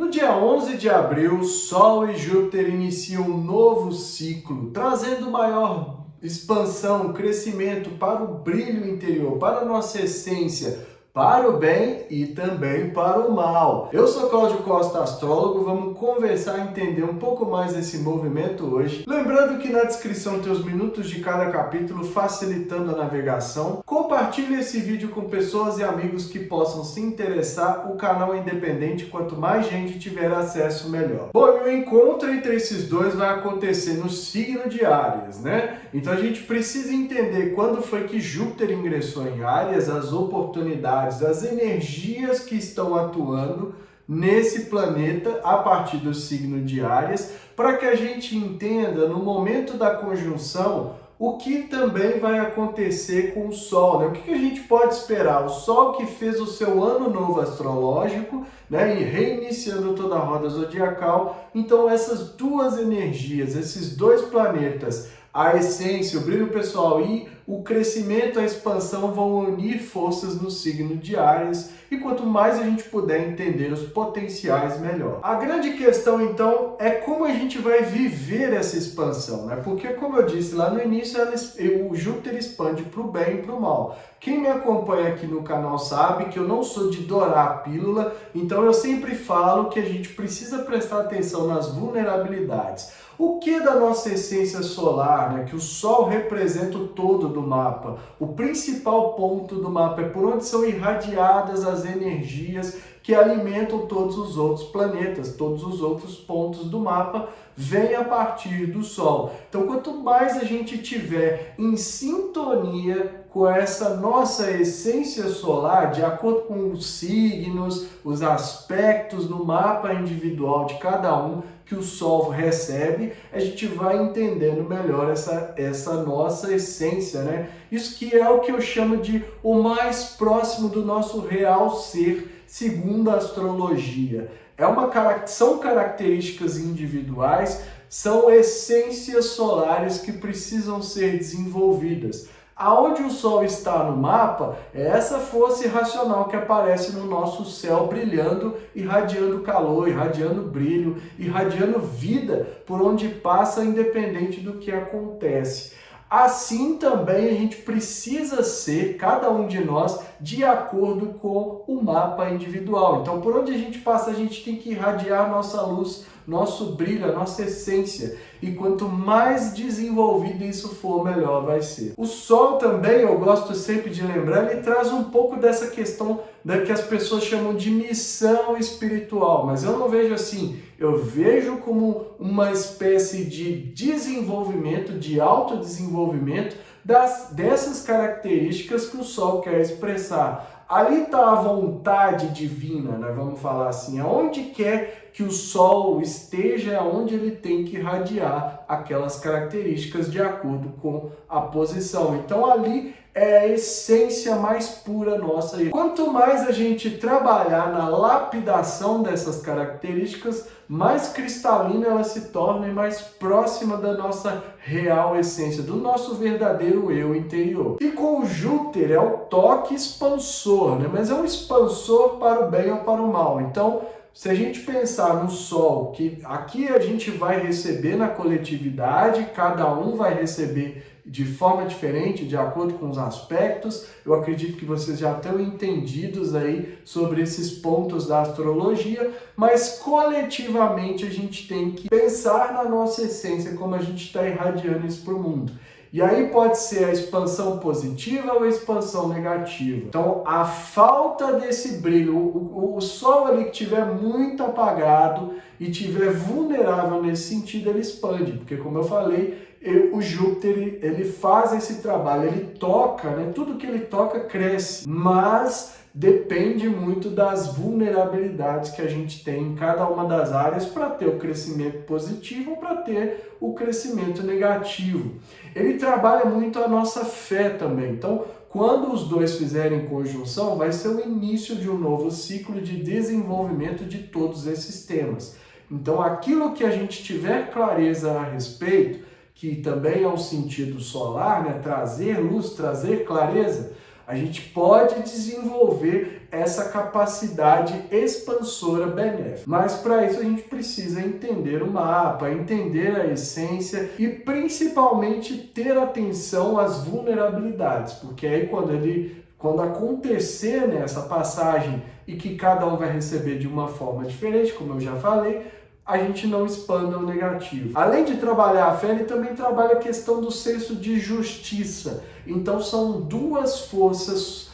No dia 11 de abril, Sol e Júpiter iniciam um novo ciclo, trazendo maior expansão, crescimento para o brilho interior, para a nossa essência, para o bem e também para o mal. Eu sou Cláudio Costa, astrólogo, vamos conversar e entender um pouco mais desse movimento hoje. Lembrando que na descrição tem os minutos de cada capítulo, facilitando a navegação. Compartilhe esse vídeo com pessoas e amigos que possam se interessar. O canal é independente, quanto mais gente tiver acesso, melhor. Bom, e o encontro entre esses dois vai acontecer no signo de Áries, né? Então a gente precisa entender quando foi que Júpiter ingressou em Áries, as oportunidades, as energias que estão atuando nesse planeta a partir do signo de Áries, para que a gente entenda no momento da conjunção o que também vai acontecer com o Sol, né? O que a gente pode esperar? O Sol que fez o seu ano novo astrológico, né? E reiniciando toda a roda zodiacal. Então essas duas energias, esses dois planetas, a essência, o brilho pessoal e o crescimento, a expansão vão unir forças no signo de Áries, e quanto mais a gente puder entender os potenciais, melhor. A grande questão, então, é como a gente vai viver essa expansão, né? Porque, como eu disse lá no início, o Júpiter expande para o bem e para o mal. Quem me acompanha aqui no canal sabe que eu não sou de dourar a pílula, então eu sempre falo que a gente precisa prestar atenção nas vulnerabilidades. O que da nossa essência solar, né, que o Sol representa o todo do mapa, o principal ponto do mapa é por onde são irradiadas as energias que alimentam todos os outros planetas, todos os outros pontos do mapa vêm a partir do Sol. Então, quanto mais a gente tiver em sintonia com essa nossa essência solar, de acordo com os signos, os aspectos do mapa individual de cada um que o Sol recebe, a gente vai entendendo melhor essa nossa essência, né? Isso que é o que eu chamo de o mais próximo do nosso real ser, segundo a astrologia. São características individuais, são essências solares que precisam ser desenvolvidas. Aonde o Sol está no mapa é essa força irracional que aparece no nosso céu brilhando, irradiando calor, irradiando brilho, irradiando vida por onde passa, independente do que acontece. Assim também a gente precisa ser, cada um de nós, de acordo com o mapa individual. Então, por onde a gente passa, a gente tem que irradiar a nossa luz, nosso brilho, a nossa essência. E quanto mais desenvolvido isso for, melhor vai ser. O Sol também, eu gosto sempre de lembrar, ele traz um pouco dessa questão que as pessoas chamam de missão espiritual. Mas eu não vejo assim, eu vejo como uma espécie de desenvolvimento, de autodesenvolvimento dessas características que o Sol quer expressar. Ali está a vontade divina, né? Vamos falar assim, aonde quer que o Sol esteja, é onde ele tem que irradiar aquelas características de acordo com a posição. Então ali é a essência mais pura nossa. Quanto mais a gente trabalhar na lapidação dessas características, mais cristalina ela se torna e mais próxima da nossa real essência, do nosso verdadeiro eu interior. E com o Júpiter é o toque expansor, né? Mas é um expansor para o bem ou para o mal. Então, se a gente pensar no Sol, que aqui a gente vai receber na coletividade, cada um vai receber de forma diferente, de acordo com os aspectos. Eu acredito que vocês já estão entendidos aí sobre esses pontos da astrologia, mas coletivamente a gente tem que pensar na nossa essência, como a gente está irradiando isso para o mundo. E aí pode ser a expansão positiva ou a expansão negativa. Então, a falta desse brilho, o Sol ali que estiver muito apagado e estiver vulnerável nesse sentido, ele expande. Porque, como eu falei, o Júpiter, ele faz esse trabalho, ele toca, né? Tudo que ele toca cresce, mas depende muito das vulnerabilidades que a gente tem em cada uma das áreas para ter o crescimento positivo ou para ter o crescimento negativo. Ele trabalha muito a nossa fé também. Então, quando os dois fizerem conjunção, vai ser o início de um novo ciclo de desenvolvimento de todos esses temas. Então, aquilo que a gente tiver clareza a respeito, que também é um sentido solar, né? Trazer luz, trazer clareza, A gente pode desenvolver essa capacidade expansora benéfica. Mas para isso a gente precisa entender o mapa, entender a essência e principalmente ter atenção às vulnerabilidades, porque aí quando acontecer nessa passagem e que cada um vai receber de uma forma diferente, como eu já falei, a gente não expanda o negativo. Além de trabalhar a fé, ele também trabalha a questão do senso de justiça. Então são duas forças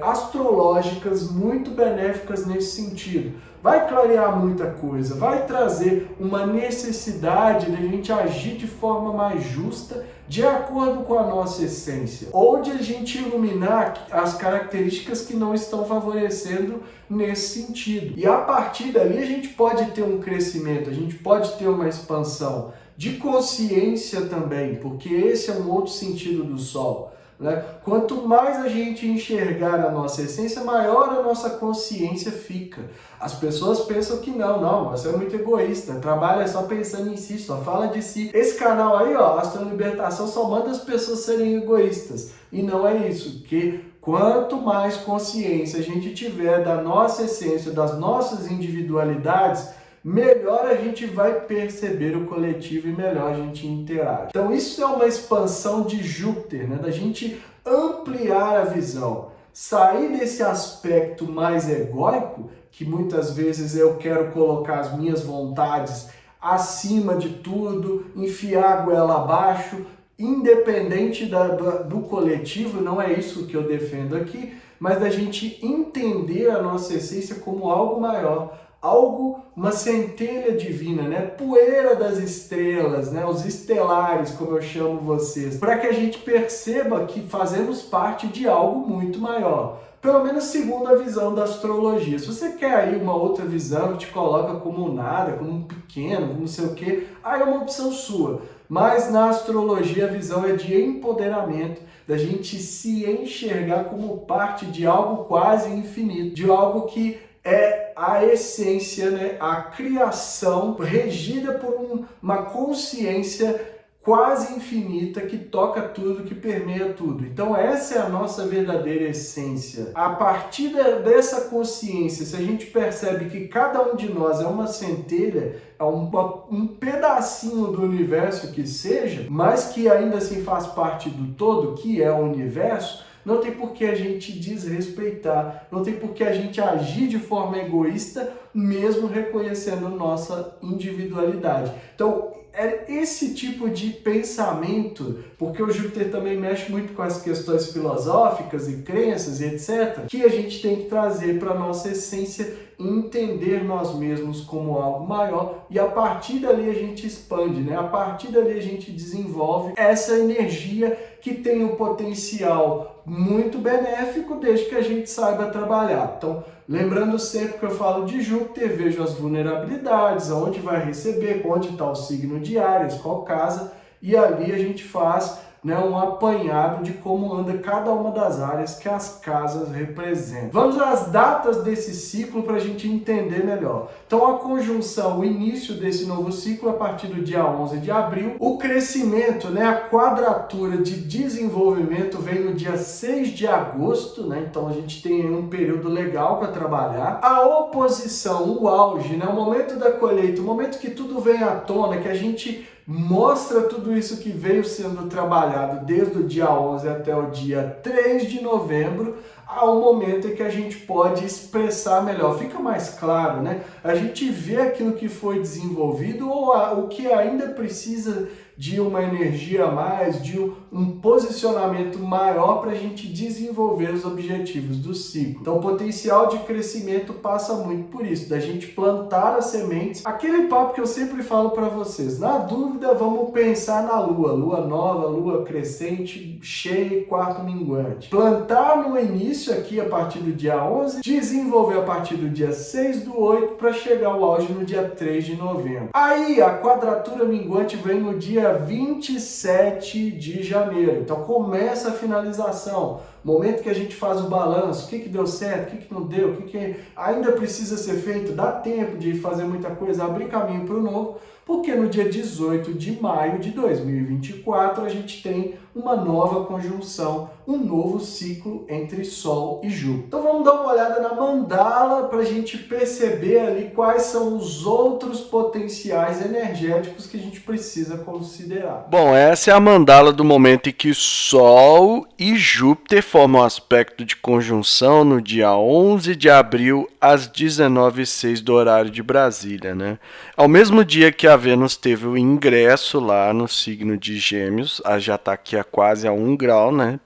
astrológicas muito benéficas nesse sentido. Vai clarear muita coisa, vai trazer uma necessidade de a gente agir de forma mais justa, de acordo com a nossa essência, ou de a gente iluminar as características que não estão favorecendo nesse sentido. E a partir dali a gente pode ter um crescimento, a gente pode ter uma expansão de consciência também, porque esse é um outro sentido do Sol. Né? Quanto mais a gente enxergar a nossa essência, maior a nossa consciência fica. As pessoas pensam que não, você é muito egoísta, trabalha só pensando em si, só fala de si. Esse canal aí, ó, Astro Libertação, só manda as pessoas serem egoístas. E não é isso, que quanto mais consciência a gente tiver da nossa essência, das nossas individualidades, melhor a gente vai perceber o coletivo e melhor a gente interage. Então isso é uma expansão de Júpiter, né? Da gente ampliar a visão, sair desse aspecto mais egóico, que muitas vezes eu quero colocar as minhas vontades acima de tudo, enfiar a goela abaixo, independente do coletivo, não é isso que eu defendo aqui, mas da gente entender a nossa essência como algo maior, algo, uma centelha divina, né? Poeira das estrelas, né? Os estelares, como eu chamo vocês, para que a gente perceba que fazemos parte de algo muito maior. Pelo menos segundo a visão da astrologia. Se você quer aí uma outra visão que te coloca como nada, como um pequeno, como não sei o quê, aí é uma opção sua. Mas na astrologia a visão é de empoderamento, da gente se enxergar como parte de algo quase infinito, de algo que é a essência, né? A criação regida por uma consciência quase infinita que toca tudo, que permeia tudo. Então essa é a nossa verdadeira essência. A partir dessa consciência, se a gente percebe que cada um de nós é uma centelha, é um pedacinho do universo que seja, mas que ainda assim faz parte do todo, que é o universo, não tem por que a gente desrespeitar, não tem por que a gente agir de forma egoísta, mesmo reconhecendo nossa individualidade. Então, é esse tipo de pensamento, porque o Júpiter também mexe muito com as questões filosóficas e crenças e etc., que a gente tem que trazer para a nossa essência e entender nós mesmos como algo maior, e a partir dali a gente expande, né? A partir dali a gente desenvolve essa energia que tem um potencial muito benéfico desde que a gente saiba trabalhar. Então, lembrando sempre que eu falo de Júpiter, vejo as vulnerabilidades, aonde vai receber, onde está o signo de Áries, qual casa, e ali a gente faz, né, um apanhado de como anda cada uma das áreas que as casas representam. Vamos às datas desse ciclo para a gente entender melhor. Então a conjunção, o início desse novo ciclo a partir do dia 11 de abril. O crescimento, né, a quadratura de desenvolvimento vem no dia 6 de agosto, né? Então a gente tem um período legal para trabalhar. A oposição, o auge, né, o momento da colheita, o momento que tudo vem à tona, que a gente mostra tudo isso que veio sendo trabalhado desde o dia 11 até o dia 3 de novembro, ao momento em que a gente pode expressar melhor. Fica mais claro, né? A gente vê aquilo que foi desenvolvido ou o que ainda precisa de uma energia a mais, de um posicionamento maior para a gente desenvolver os objetivos do ciclo. Então o potencial de crescimento passa muito por isso, da gente plantar as sementes. Aquele papo que eu sempre falo para vocês, na dúvida vamos pensar na lua, lua nova, lua crescente, cheia e quarto minguante. Plantar no início aqui a partir do dia 11, desenvolver a partir do dia 6 do 8 para chegar ao auge no dia 3 de novembro. Aí a quadratura minguante vem no dia 27 de janeiro. Então começa a finalização, momento que a gente faz o balanço, o que deu certo, o que não deu, o que ainda precisa ser feito, dá tempo de fazer muita coisa, abrir caminho para o novo, porque no dia 18 de maio de 2024 a gente tem uma nova conjunção, um novo ciclo entre Sol e Júpiter. Então vamos dar uma olhada na mandala para a gente perceber ali quais são os outros potenciais energéticos que a gente precisa considerar. Bom, essa é a mandala do momento em que Sol e Júpiter formam um aspecto de conjunção no dia 11 de abril às 19h06 do horário de Brasília, né? Ao mesmo dia que a Vênus teve o ingresso lá no signo de Gêmeos, já está aqui quase a 1 grau, né?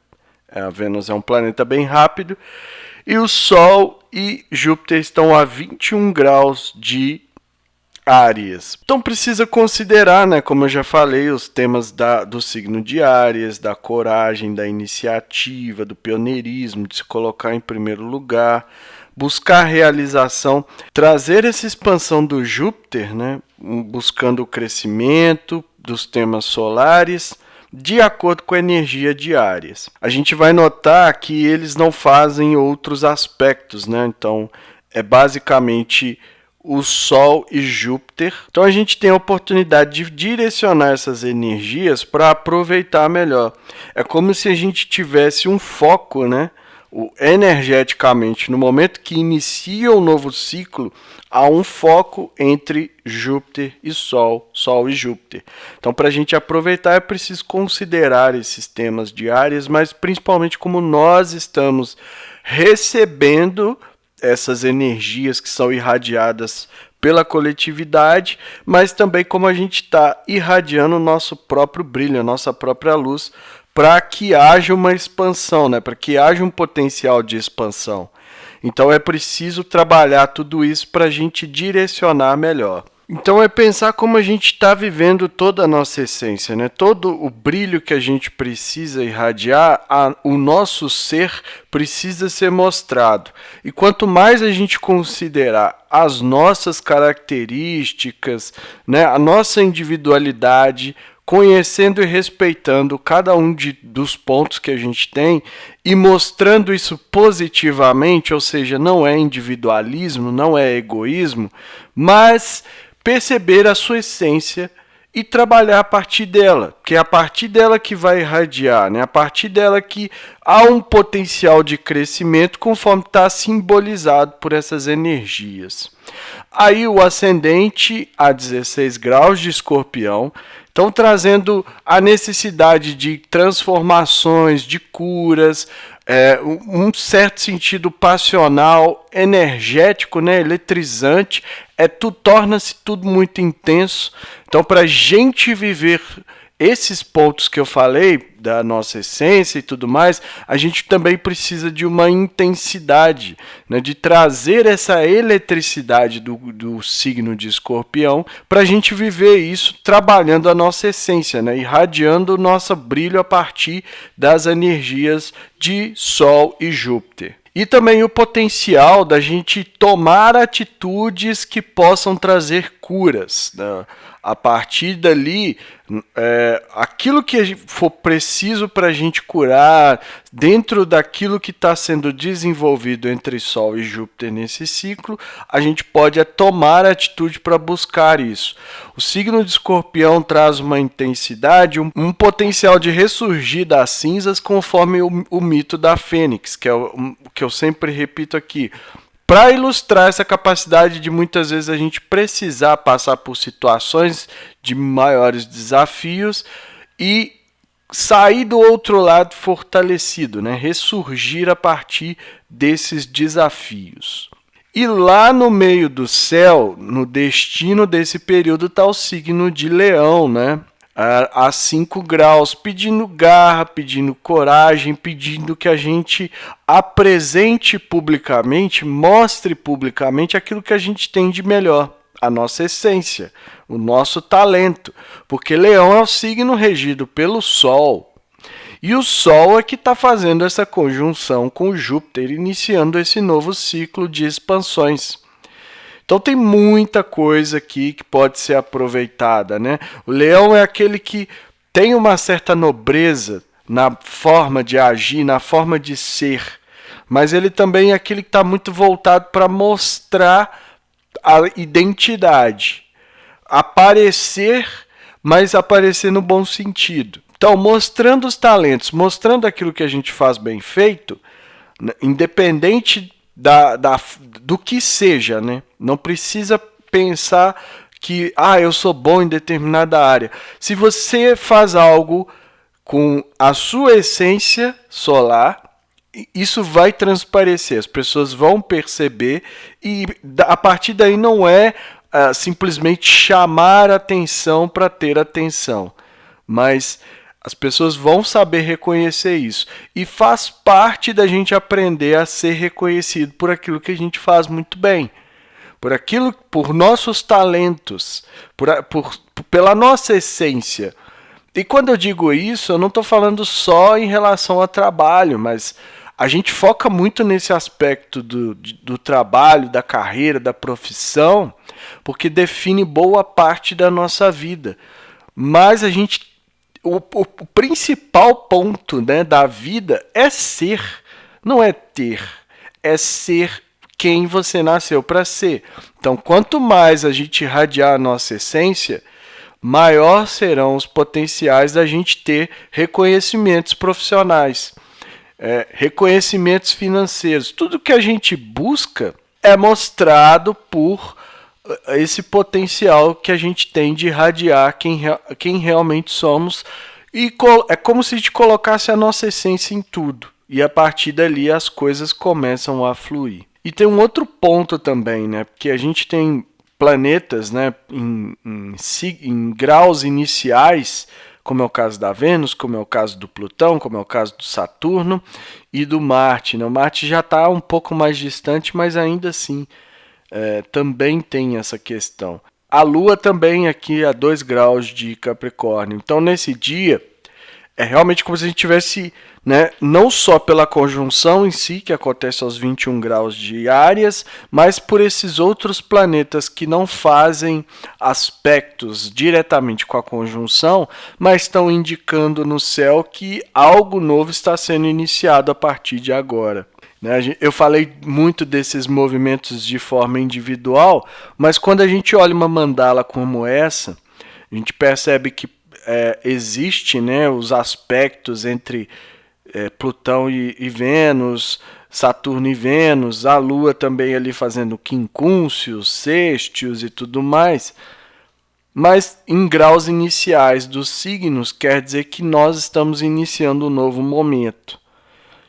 A Vênus é um planeta bem rápido, e o Sol e Júpiter estão a 21 graus de Áries. Então precisa considerar, né, como eu já falei, os temas do signo de Áries, da coragem, da iniciativa, do pioneirismo, de se colocar em primeiro lugar, buscar realização, trazer essa expansão do Júpiter, né, buscando o crescimento dos temas solares, de acordo com a energia de Áries. A gente vai notar que eles não fazem outros aspectos, né? Então é basicamente o Sol e Júpiter. Então a gente tem a oportunidade de direcionar essas energias para aproveitar melhor. É como se a gente tivesse um foco, né? Energeticamente, no momento que inicia o novo ciclo, há um foco entre Júpiter e Sol, Sol e Júpiter. Então, para a gente aproveitar, é preciso considerar esses temas de Áries, mas principalmente como nós estamos recebendo essas energias que são irradiadas pela coletividade, mas também como a gente está irradiando o nosso próprio brilho, a nossa própria luz, para que haja uma expansão, né? Para que haja um potencial de expansão. Então é preciso trabalhar tudo isso para a gente direcionar melhor. Então é pensar como a gente está vivendo toda a nossa essência, né? Todo o brilho que a gente precisa irradiar, o nosso ser precisa ser mostrado. E quanto mais a gente considerar as nossas características, né? A nossa individualidade, conhecendo e respeitando cada um dos pontos que a gente tem e mostrando isso positivamente, ou seja, não é individualismo, não é egoísmo, mas perceber a sua essência e trabalhar a partir dela, que é a partir dela que vai irradiar, né? A partir dela que há um potencial de crescimento conforme está simbolizado por essas energias. Aí o ascendente a 16 graus de Escorpião, então trazendo a necessidade de transformações, de curas, um certo sentido passional, energético, né, eletrizante, torna-se tudo muito intenso. Então, para a gente viver esses pontos que eu falei, da nossa essência e tudo mais, a gente também precisa de uma intensidade, né, de trazer essa eletricidade do signo de Escorpião para a gente viver isso trabalhando a nossa essência, né, irradiando o nosso brilho a partir das energias de Sol e Júpiter. E também o potencial da gente tomar atitudes que possam trazer curas, né? A partir dali, aquilo que for preciso para a gente curar, dentro daquilo que está sendo desenvolvido entre Sol e Júpiter nesse ciclo, a gente pode tomar atitude para buscar isso. O signo de Escorpião traz uma intensidade, um potencial de ressurgir das cinzas, conforme o mito da Fênix, que é o que eu sempre repito aqui. Para ilustrar essa capacidade de muitas vezes a gente precisar passar por situações de maiores desafios e sair do outro lado fortalecido, né? Ressurgir a partir desses desafios. E lá no meio do céu, no destino desse período, está o signo de Leão, né? A 5 graus, pedindo garra, pedindo coragem, pedindo que a gente apresente publicamente, mostre publicamente aquilo que a gente tem de melhor, a nossa essência, o nosso talento, porque Leão é o signo regido pelo Sol, e o Sol é que está fazendo essa conjunção com Júpiter, iniciando esse novo ciclo de expansões. Então tem muita coisa aqui que pode ser aproveitada, né? O Leão é aquele que tem uma certa nobreza, na forma de agir, na forma de ser, mas ele também é aquele que está muito voltado para mostrar a identidade, aparecer, mas aparecer no bom sentido. Então, mostrando os talentos, mostrando aquilo que a gente faz bem feito, independente do que seja, né? Não precisa pensar que eu sou bom em determinada área. Se você faz algo com a sua essência solar, isso vai transparecer, as pessoas vão perceber e a partir daí não é simplesmente chamar atenção para ter atenção, mas as pessoas vão saber reconhecer isso. E faz parte da gente aprender a ser reconhecido por aquilo que a gente faz muito bem. Por nossos talentos, pela nossa essência. E quando eu digo isso, eu não estou falando só em relação ao trabalho, mas a gente foca muito nesse aspecto do trabalho, da carreira, da profissão, porque define boa parte da nossa vida. Mas o principal ponto, né, da vida é ser, não é ter, é ser quem você nasceu para ser. Então, quanto mais a gente irradiar a nossa essência, maior serão os potenciais da gente ter reconhecimentos profissionais, reconhecimentos financeiros. Tudo que a gente busca é mostrado por esse potencial que a gente tem de irradiar quem realmente somos. E é como se a gente colocasse a nossa essência em tudo. E a partir dali as coisas começam a fluir. E tem um outro ponto também, né? Porque a gente tem planetas, né, em graus iniciais, como é o caso da Vênus, como é o caso do Plutão, como é o caso do Saturno e do Marte, né? O Marte já está um pouco mais distante, mas ainda assim também tem essa questão. A Lua também aqui a 2 graus de Capricórnio. Então, nesse dia, é realmente como se a gente tivesse, né, não só pela conjunção em si, que acontece aos 21 graus de Áries, mas por esses outros planetas que não fazem aspectos diretamente com a conjunção, mas estão indicando no céu que algo novo está sendo iniciado a partir de agora. Eu falei muito desses movimentos de forma individual, mas quando a gente olha uma mandala como essa, a gente percebe que existe, né, os aspectos entre Plutão e Vênus, Saturno e Vênus, a Lua também ali fazendo quincúncios, sextios e tudo mais, mas em graus iniciais dos signos quer dizer que nós estamos iniciando um novo momento.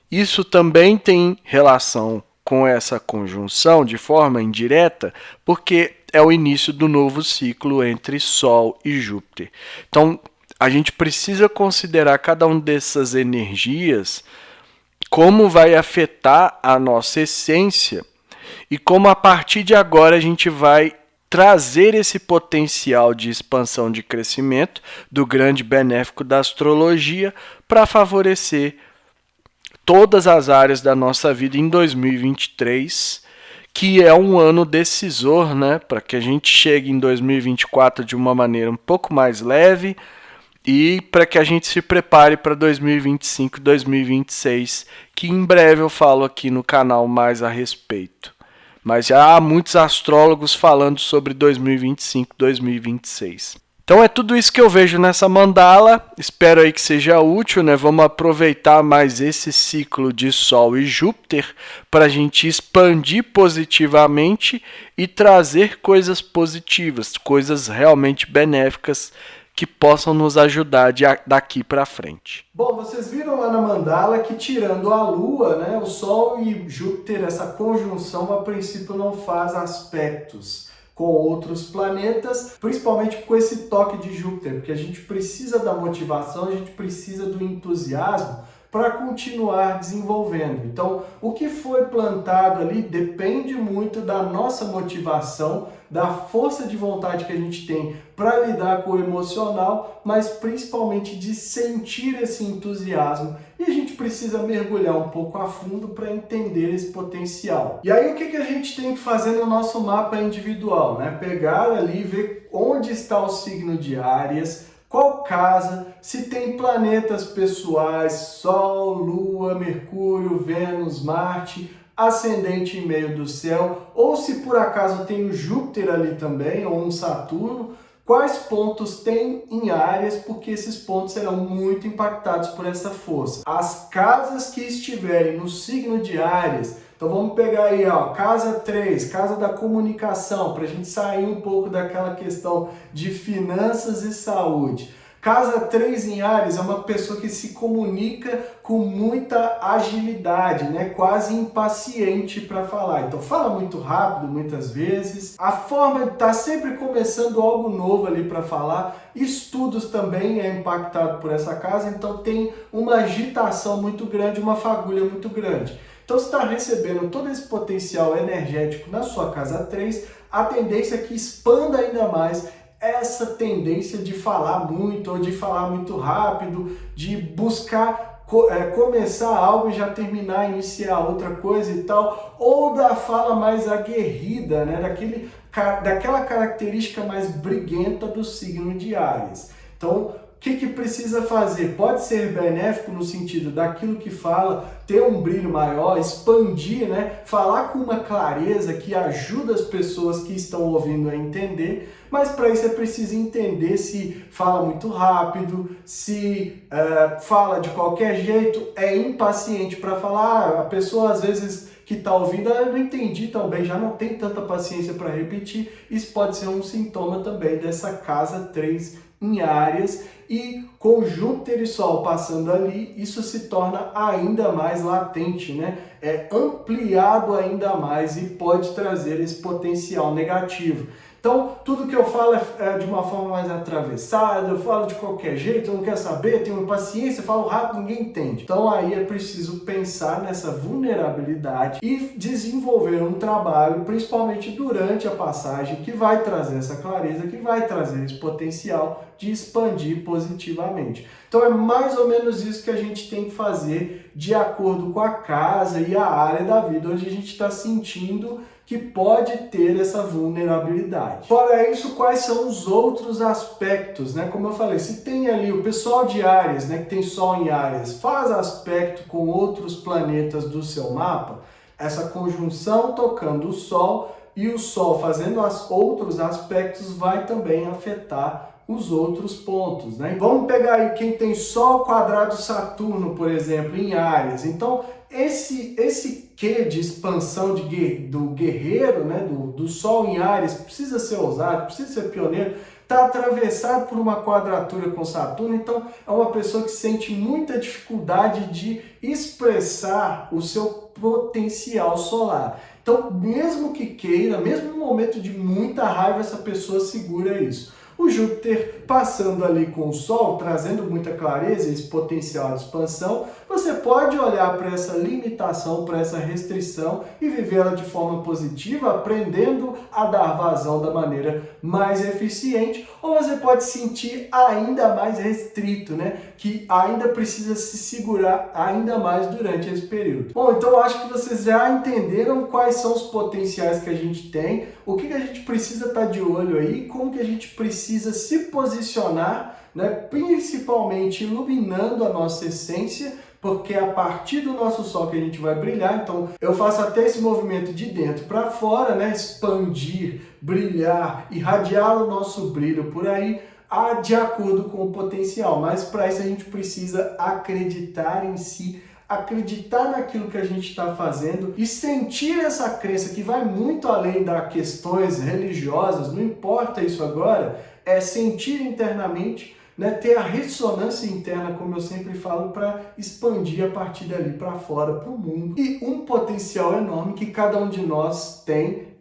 Isso também tem relação com essa conjunção de forma indireta, porque é o início do novo ciclo entre Sol e Júpiter. Então, a gente precisa considerar cada uma dessas energias, como vai afetar a nossa essência e como a partir de agora a gente vai trazer esse potencial de expansão de crescimento do grande benéfico da astrologia para favorecer todas as áreas da nossa vida em 2023, que é um ano decisor, né, para que a gente chegue em 2024 de uma maneira um pouco mais leve e para que a gente se prepare para 2025 e 2026, que em breve eu falo aqui no canal mais a respeito. Mas já há muitos astrólogos falando sobre 2025 e 2026. Então é tudo isso que eu vejo nessa mandala, espero aí que seja útil, né? Vamos aproveitar mais esse ciclo de Sol e Júpiter para a gente expandir positivamente e trazer coisas positivas, coisas realmente benéficas que possam nos ajudar daqui para frente. Bom, vocês viram lá na mandala que tirando a Lua, né, o Sol e Júpiter, essa conjunção a princípio não faz aspectos com outros planetas, principalmente com esse toque de Júpiter, porque a gente precisa da motivação, a gente precisa do entusiasmo para continuar desenvolvendo. Então, o que foi plantado ali depende muito da nossa motivação, da força de vontade que a gente tem para lidar com o emocional, mas principalmente de sentir esse entusiasmo. E a gente precisa mergulhar um pouco a fundo para entender esse potencial. E aí o que a gente tem que fazer no nosso mapa individual, né? Pegar ali, ver onde está o signo de Áries, qual casa, se tem planetas pessoais, Sol, Lua, Mercúrio, Vênus, Marte, ascendente em meio do céu, ou se por acaso tem um Júpiter ali também, ou um Saturno, quais pontos tem em Áries, porque esses pontos serão muito impactados por essa força. As casas que estiverem no signo de Áries, então vamos pegar aí, ó, casa 3, casa da comunicação, para a gente sair um pouco daquela questão de finanças e saúde. Casa 3 em Áries é uma pessoa que se comunica com muita agilidade, né? Quase impaciente para falar. Então fala muito rápido muitas vezes. A forma de estar sempre começando algo novo ali para falar. Estudos também é impactado por essa casa, então tem uma agitação muito grande, uma fagulha muito grande. Então você está recebendo todo esse potencial energético na sua casa 3, a tendência é que expanda ainda mais essa tendência de falar muito ou de falar muito rápido, de buscar começar algo e já terminar, iniciar outra coisa e tal, ou da fala mais aguerrida, né? Daquela característica mais briguenta do signo de Áries. Então, o que precisa fazer? Pode ser benéfico no sentido daquilo que fala, ter um brilho maior, expandir, né? Falar com uma clareza que ajuda as pessoas que estão ouvindo a entender, mas para isso é preciso entender se fala muito rápido, se fala de qualquer jeito, é impaciente para falar, a pessoa às vezes que está ouvindo, eu não entendi tão bem, já não tem tanta paciência para repetir, isso pode ser um sintoma também dessa casa 3 em Áries, e com Júpiter e Sol passando ali, isso se torna ainda mais latente, né? É ampliado ainda mais e pode trazer esse potencial negativo. Então, tudo que eu falo é de uma forma mais atravessada, eu falo de qualquer jeito, eu não quero saber, tenho impaciência, falo rápido, ninguém entende. Então, aí é preciso pensar nessa vulnerabilidade e desenvolver um trabalho, principalmente durante a passagem, que vai trazer essa clareza, que vai trazer esse potencial de expandir positivamente. Então, é mais ou menos isso que a gente tem que fazer de acordo com a casa e a área da vida onde a gente está sentindo que pode ter essa vulnerabilidade. Fora isso, quais são os outros aspectos, né? Como eu falei, se tem ali o pessoal de Áries, né, que tem Sol em Áries, faz aspecto com outros planetas do seu mapa, essa conjunção tocando o Sol e o Sol fazendo outros aspectos vai também afetar os outros pontos, né? Vamos pegar aí quem tem Sol quadrado Saturno, por exemplo, em Áries. Então, esse quê de expansão do guerreiro, né, do Sol em Áries, precisa ser ousado, precisa ser pioneiro, está atravessado por uma quadratura com Saturno, então é uma pessoa que sente muita dificuldade de expressar o seu potencial solar. Então, mesmo que queira, mesmo no momento de muita raiva, essa pessoa segura isso. O Júpiter passando ali com o Sol, trazendo muita clareza, esse potencial de expansão, você pode olhar para essa limitação, para essa restrição e vivê-la de forma positiva, aprendendo a dar vazão da maneira mais eficiente, ou você pode sentir ainda mais restrito, né? Que ainda precisa se segurar ainda mais durante esse período. Bom, então eu acho que vocês já entenderam quais são os potenciais que a gente tem, o que a gente precisa estar de olho aí, como que a gente precisa se posicionar, né? Principalmente iluminando a nossa essência, porque é a partir do nosso Sol que a gente vai brilhar. Então eu faço até esse movimento de dentro para fora, né? Expandir, brilhar, irradiar o nosso brilho por aí, de acordo com o potencial. Mas para isso a gente precisa acreditar em si, acreditar naquilo que a gente está fazendo e sentir essa crença que vai muito além das questões religiosas, não importa isso agora, é sentir internamente, né, ter a ressonância interna, como eu sempre falo, para expandir a partir dali para fora, para o mundo. E um potencial enorme que cada um de nós tem,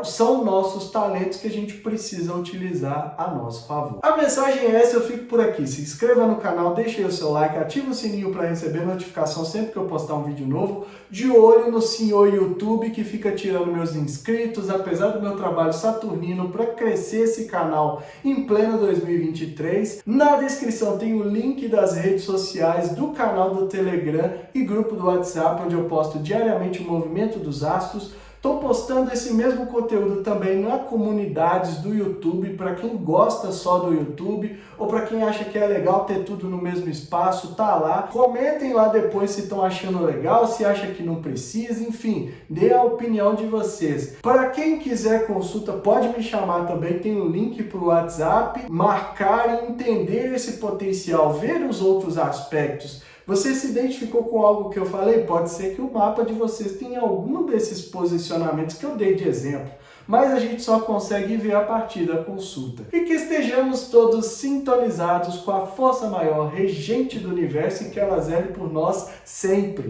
são nossos talentos que a gente precisa utilizar a nosso favor. A mensagem é essa, eu fico por aqui. Se inscreva no canal, deixe aí o seu like, ative o sininho para receber notificação sempre que eu postar um vídeo novo. De olho no senhor YouTube que fica tirando meus inscritos, apesar do meu trabalho saturnino para crescer esse canal em pleno 2023. Na descrição tem o link das redes sociais, do canal do Telegram e grupo do WhatsApp, onde eu posto diariamente o movimento dos astros. Estou postando esse mesmo conteúdo também na comunidades do YouTube, para quem gosta só do YouTube ou para quem acha que é legal ter tudo no mesmo espaço, tá lá. Comentem lá depois se estão achando legal, se acha que não precisa, enfim, dê a opinião de vocês. Para quem quiser consulta, pode me chamar também, tem um link para o WhatsApp, marcar e entender esse potencial, ver os outros aspectos. Você se identificou com algo que eu falei? Pode ser que o mapa de vocês tenha algum desses posicionamentos que eu dei de exemplo, mas a gente só consegue ver a partir da consulta. E que estejamos todos sintonizados com a força maior, regente do universo, e que ela zele por nós sempre.